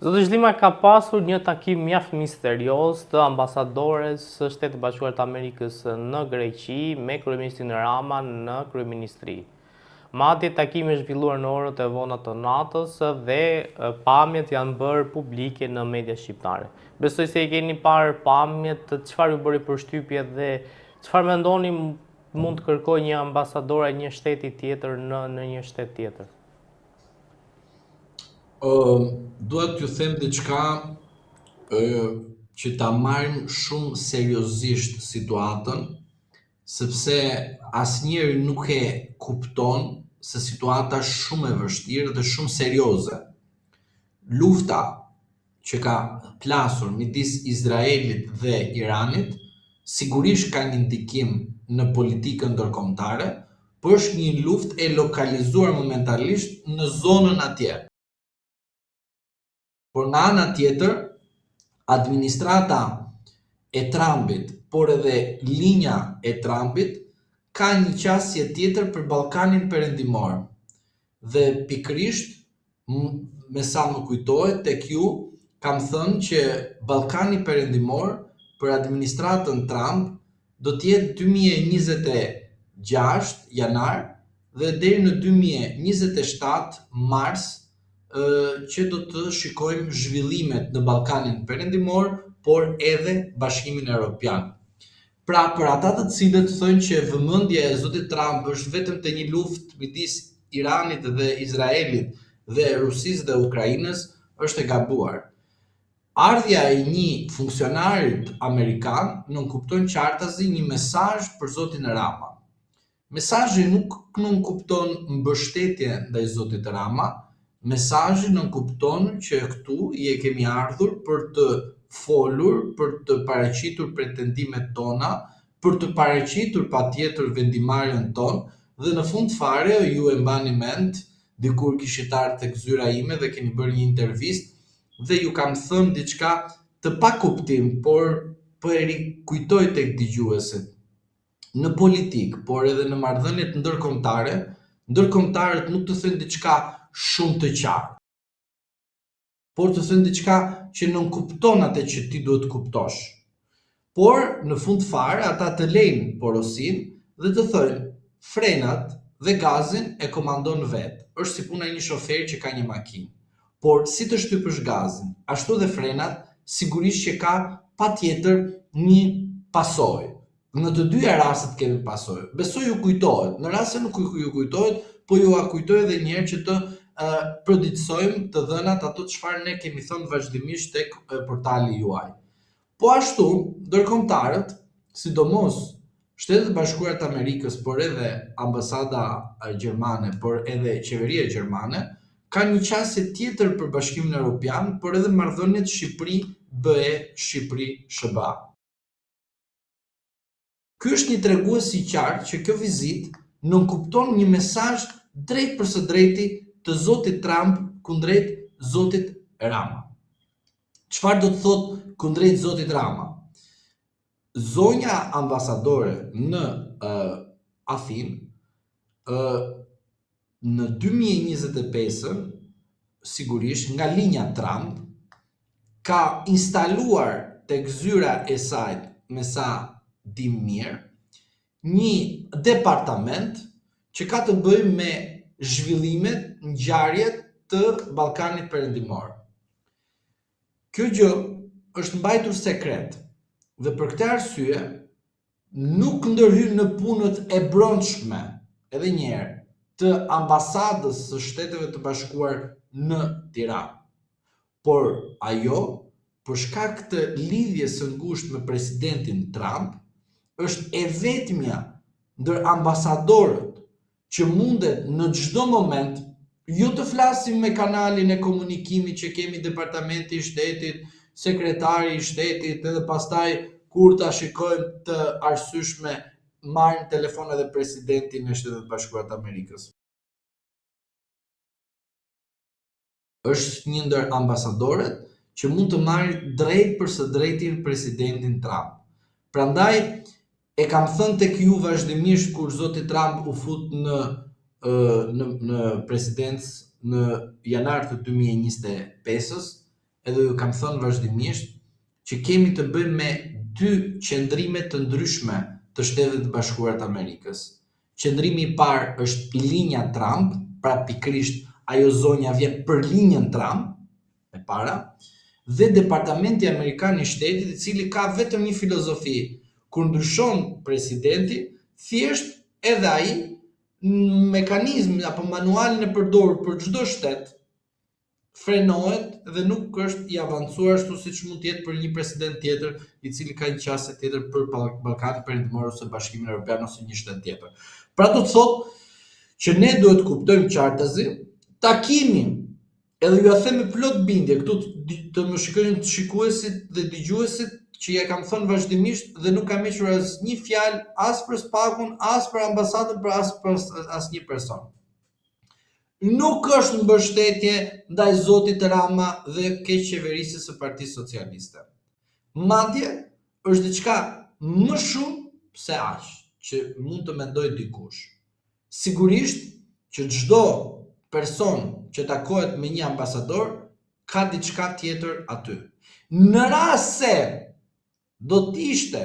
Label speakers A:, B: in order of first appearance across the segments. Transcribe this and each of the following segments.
A: Zoti Zhlima ka pasur një takim mjaft misterios të ambasadores së Shtetit të Bashkuar të Amerikës në Greqi me kryeministrin Rama në kryeministri. Madje takimi është zhvilluar në orët e vona të natës dhe pamjet janë bërë publike në media shqiptare. Besoj se e keni parë pamjet, çfarë ju bëri përshtypje dhe çfarë mendoni mund të kërkojë një ambasador e një shteti tjetër në një shtet tjetër?
B: Dua t'ju them diçka që ta marrim shumë seriozisht situatën, sepse asnjëri nuk e kupton se situata është shumë e vështirë dhe shumë serioze. Lufta që ka plasur midis Izraelit dhe Iranit sigurisht ka një ndikim në politikën ndërkombëtare, por është një luftë e lokalizuar momentalisht në zonën atje. Por nga ana tjetër, administrata e Trumpit, por edhe linja e Trumpit, ka një qasje tjetër për Ballkanin Perëndimor. Dhe pikërisht, me sa më kujtohet, tek ju kam thënë që Ballkani Perëndimor për administratën Trump do të jetë 2026 janar dhe deri në 2027 mars, që do të shikojmë zhvillimet në Ballkanin Perëndimor, por edhe Bashkimin Evropian. Pra, për ata të cilët thonë që vëmendja e zotit Trump është vetëm te një luftë midis Iranit dhe Izraelit dhe Rusisë dhe Ukrainës, është e gabuar. Ardhja e një funksionarit amerikan nënkupton qartazi një mesazh për zotin Rama. Mesazhi nuk nënkupton mbështetje ndaj zotit Rama, mesazhi nënkupton që këtu i e kemi ardhur për të folur, për të paraqitur pretendimet tona, për të paraqitur patjetër vendimarrjen tonë dhe në fund fare ju e mbani mend, dikur kishit ardhur tek zyra ime dhe kemi bërë një intervistë dhe ju kam thënë diçka të pakuptim, por po e rikujtoj tek dëgjuesit. Në politikë, por edhe në marrëdhëniet ndërkombëtare, ndërkombëtarët nuk të thënë diçka shumë të qartë, por të thënë diçka që nënkupton atë që ti duhet të kuptosh. Por në fund fare ata të lejnë porosin dhe të thënë frenat dhe gazin e komandon vetë. Është si puna e një shoferi që ka një makinë. Por si të shtypësh gazin, ashtu dhe frenat, sigurisht që ka patjetër një pasojë. Në të dyja rastet kemi pasojë. Besoj ju kujtohet. Në rast se nuk ju kujtohet, po ju a kujtoj edhe një herë që të përditësojmë të dhënat ato çfarë ne kemi thënë vazhdimisht tek portali juaj. Po ashtu, ndërkombëtarët, sidomos Shtetet e Bashkuara të Amerikës, por edhe ambasada gjermane, por edhe qeveria gjermane, ka një qasje tjetër për Bashkimin Evropian, por edhe marrëdhëniet Shqipëri-BE, Shqipëri-SBA. Ky është një tregues i qartë që kjo vizitë nënkupton një mesazh drejt për së drejti të zotit Trump kundrejt zotit Rama. Çfarë do të thotë kundrejt zotit Rama? Zonja ambasadore në Athinë në 2025-ën, sigurisht nga linja Trump, ka instaluar tek zyra e saj, me sa dim mirë, një departament që ka të bëjë me zhvillimet, ngjarjet të Ballkanit Perëndimor. Kjo gjë është mbajtur sekret dhe për këtë arsye nuk ndërhyn në punët e brendshme, edhe një herë, të ambasadës së Shteteve të Bashkuar në Tiranë. Por ajo, për shkak të lidhjes së ngushtë me presidentin Trump, është e vetmja ndër ambasadorët që mundet në çdo moment, jo të flasim me kanalin e komunikimit që kemi departamenti i shtetit, sekretari i shtetit, edhe pastaj kur ta shikojmë të arsyeshme marrin telefon edhe presidentin e Shtetit Bashkuar të Amerikës. Është një ndër ambasadorët që mund të marrë drejt për së drejtin presidentin Trump. Prandaj e kam thënë tek ju vazhdimisht kur zoti Trump u fut në presidencë në janar të 2025-s, edhe ju kam thënë vazhdimisht që kemi të bëjmë me dy qëndrime të ndryshme të Shtetet e Bashkuara të Amerikës. Qëndrimi i parë është linja Trump, pra pikërisht ajo zonja vjen për linjën Trump e para, dhe Departamenti Amerikan i Shtetit, i cili ka vetëm një filozofi: kur ndryshon presidenti, thjesht edhe ai mekanizmin apo manualin e përdorur për çdo shtet frenohet dhe nuk është i avancuar ashtu siç mund të jetë për një president tjetër i cili ka një qasje tjetër për Ballkanin Perëndimor ose Bashkimin Evropian ose një shtet tjetër. Pra do të thotë që ne duhet kuptojmë qartazi, takimi, edhe ju a them me plot bindje, këtu të më shikojnë shikuesit dhe dëgjuesit që ja kam thënë vazhdimisht dhe nuk kam hequr asnjë fjalë as për Spakun, as për ambasadën, as për asnjë person. Nuk është mbështetje ndaj Zotit Rama dhe keqeverisjes së Partisë Socialiste. Madje është diçka më shumë se aq që mund të mendojë dikush. Sigurisht që çdo person që takohet me një ambasador ka diçka tjetër aty. Në rast se do të ishte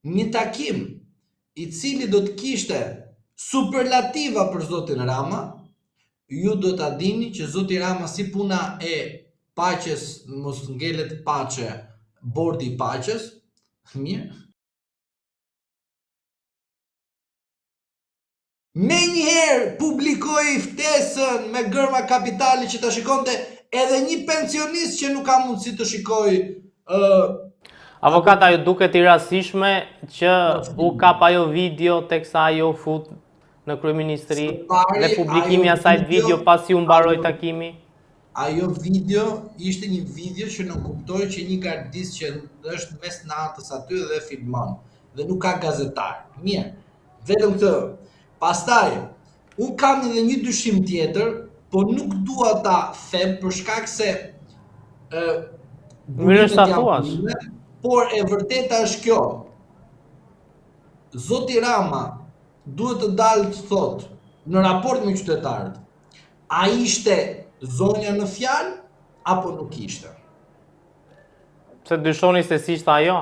B: një takim i cili do të kishte superlativa për Zotin Rama, ju do ta dini që Zoti Rama si puna e paqes, mos ngelet paqe, bordi i paqes, mirë. Me njëherë publikoi ftesën me gërma kapitali që ta shikonte edhe një pensionist që nuk ka mundësi të shikoj.
A: Avokata, ju duket i rastishme që u kap ajo video teksa ajo fut në kryeministri dhe publikimi i asaj video pasi u mbaroi takimi?
B: Ajo video ishte një video që nuk kuptoi që një gardist që është mes natës aty dhe filmon dhe nuk ka gazetar. Mirë, vetëm këtë. Pastaj, unë kam edhe një dyshim tjetër, po nuk dua ta them për shkak se
A: mirë është ta thuash.
B: Por e vërteta është kjo. Zoti Rama duhet të dalë të thotë në raport me qytetarët, a ishte zonja në fjalë apo nuk ishte?
A: Pse dyshoni se si ishte ajo?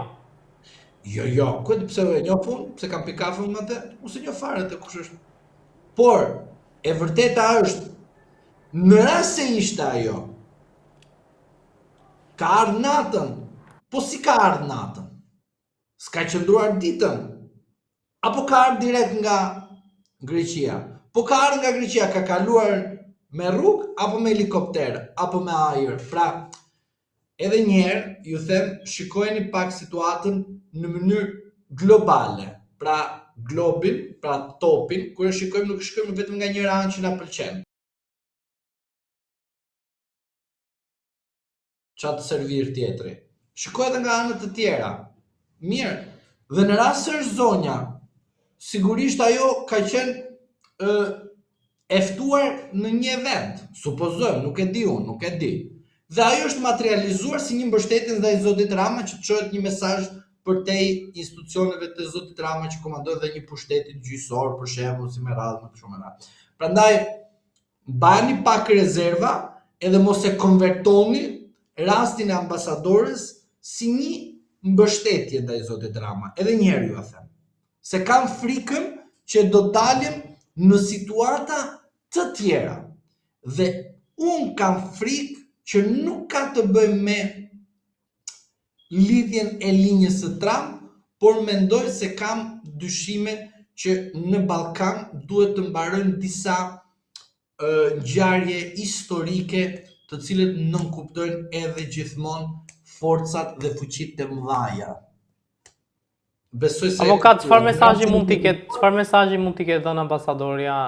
B: Jo, ku pse e njoh unë, pse kam pikë kafe me atë, ose njoh fare atë kush është. Por e vërteta është, në rast se ishte ajo, ka ardhur natën, po si ka ardhur natën? S'ka qëndruar ditën? Apo ka ardhur direkt nga Greqia? Po ka ardhur nga Greqia, ka kaluar me rrugë apo me helikopter apo me ajër? Pra, edhe njerë, ju them, shikojeni pak situatën në mënyrë globale. Pra, globin, pra topin, kur e shikojmë, nuk shikojmë vetëm nga një anë që na pëlqen. Qatë servir tjetri. Shikoj edhe nga anët të tjera. Mirë, dhe në rast se është zonja, sigurisht ajo ka qenë e ftuar në një event, supozojmë, nuk e di unë, nuk e di. Dhe ajo është materializuar si një mbështetje ndaj Zotit Rama që të çohet një mesazh përtej institucioneve të Zotit Rama që komandojnë dhe një pushteti gjyqësor, për shembull, si me radhë më shumë radhë. Prandaj bani pak rezerva edhe mos e konvertoni rastin e ambasadores si një mbështetje ndaj Zotit Rama. Edhe një herë ju a them, se kam frikën që do dalim në situata të tjera. Dhe unë kam frikë që nuk ka të bëjë me lidhjen e linjës së Trump, por mendoj se kam dyshime që në Ballkan duhet të mbarojnë disa ngjarje historike të cilët nënkuptojnë edhe gjithmonë forcat dhe fuqitë e mëdha. Besoj se
A: Avokat, çfarë mesazhi mund t'i ketë dhënë ambasadorja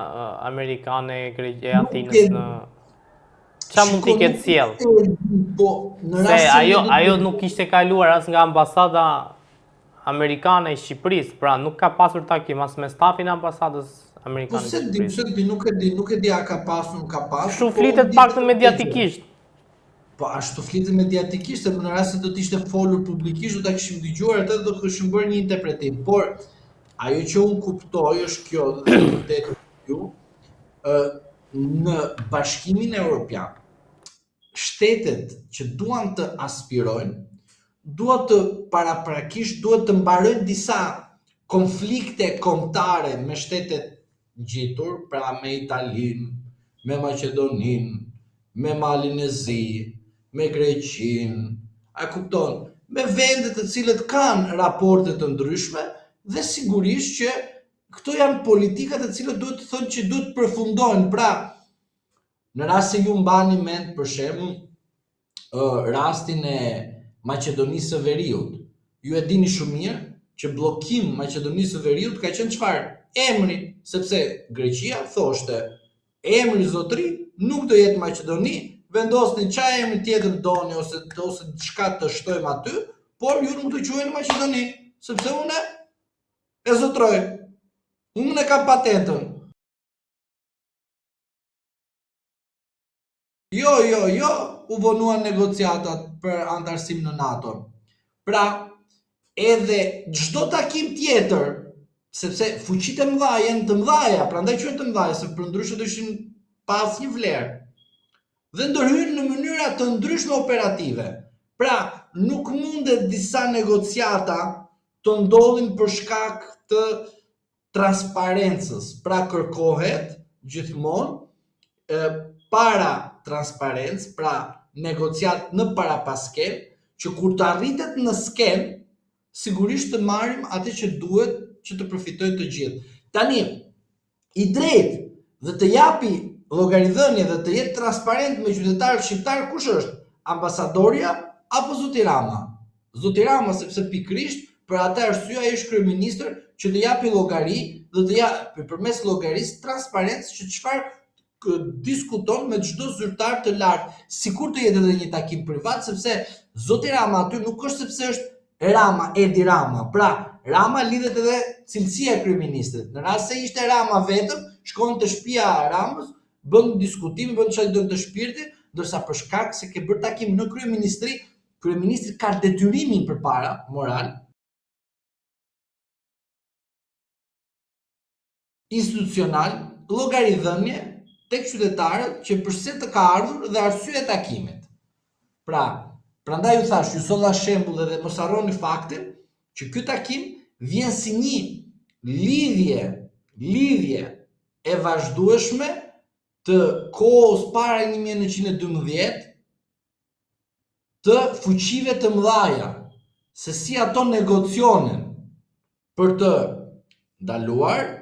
A: amerikane e Atinës në Qa mund t'i ketë sjell? Se ajo nuk ishte kaluar as nga ambasada amerikane e Shqipërisë, pra nuk ka pasur takim as me stafin e ambasadës amerikane e Shqipërisë.
B: Nuk e di a ka pasur, ka pasur.
A: Kështu flitet paktën mediatikisht.
B: Po ashtu flitet mediatikisht, se në rast se do të ishte folur publikisht, do ta kishim dëgjuar atë, do kishim bërë një interpretim. Por ajo që unë kuptoj është kjo, dhe vërtet ju, në Bashkimin Evropian, shtetet që duan të aspirojnë, duhet të paraprakisht duhet të mbarojnë disa konflikte kombëtare me shtetet ngjitur, pra me Italinë, me Maqedoninë, me Malin e Zi, me Greqinë, a kupton, me vende të cilët kanë raporte të ndryshme dhe sigurisht që këto janë politika të cilët duhet të thonë që duhet të përfundohen. Pra, në rast se ju mbani mend për shembull rastin e Maqedonisë së Veriut, ju e dini shumë mirë që bllokim Maqedonisë së Veriut ka qenë çfarë? Emri, sepse Greqia thoshte emri zotëri nuk do jetë Maqedoni, vendosni çfarë emri tjetër doni ose diçka të shtojmë aty, por ju nuk do quheni Maqedoni, sepse unë e zotroj. Unë e kam patentën. Jo, u vonuan negociatat për antarësim në NATO. Pra, edhe çdo takim tjetër, sepse fuqitë e mëdha janë të mëdha, prandaj quhen të mëdha, se përndryshe do ishin pa asnjë vlerë. Dhe ndërhyjnë në mënyra të ndryshme operative. Pra, nuk mundet disa negociata të ndodhin për shkak të transparencës. Pra, kërkohet gjithmonë para transparencë, pra negociat në parapaskem, që kur të arritet në skem, sigurisht të marrim atë që duhet që të përfitojnë të gjithë. Tani, i drejtë dhe të japi llogaridhënie dhe të jetë transparent me qytetarët shqiptar kush është? Ambasadorja apo zoti Rama? Zoti Rama, sepse pikërisht për atë arsye ai është kryeministër që të japi llogari dhe të japi përmes llogarisë transparencë që çfarë diskuton me çdo zyrtar të lartë, sikur të jetë edhe një takim privat, sepse zoti Rama aty nuk është sepse është Rama, Edi Rama. Pra, Rama lidhet edhe cilësia e kryeministrit. Në rast se ishte Rama vetëm, shkon te shtëpia e Ramës, bën diskutim, bën çfarë do të shpirti, ndërsa për shkak se ke bërë takim në kryeministri, kryeministri ka detyrimin përpara moral, institucional, llogaridhënie tek qytetarët që përse të ka ardhur dhe arsye e takimit. Pra, prandaj ju thash, ju solla shembull edhe mos harroni faktin që ky takim vjen si një lidhje e vazhdueshme të kohës para 1912 të fuqive të mëdha, se si ato negocionen për të ndaluar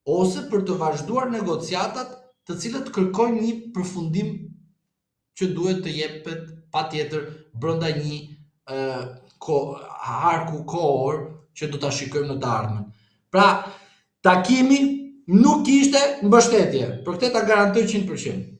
B: ose për të vazhduar negociatat të cilët kërkojnë një përfundim që duhet të jepet patjetër brenda një arku kohor që do ta shikojmë në të ardhmen. Pra, takimi nuk kishte mbështetje. Për këtë ta garantoj 100%.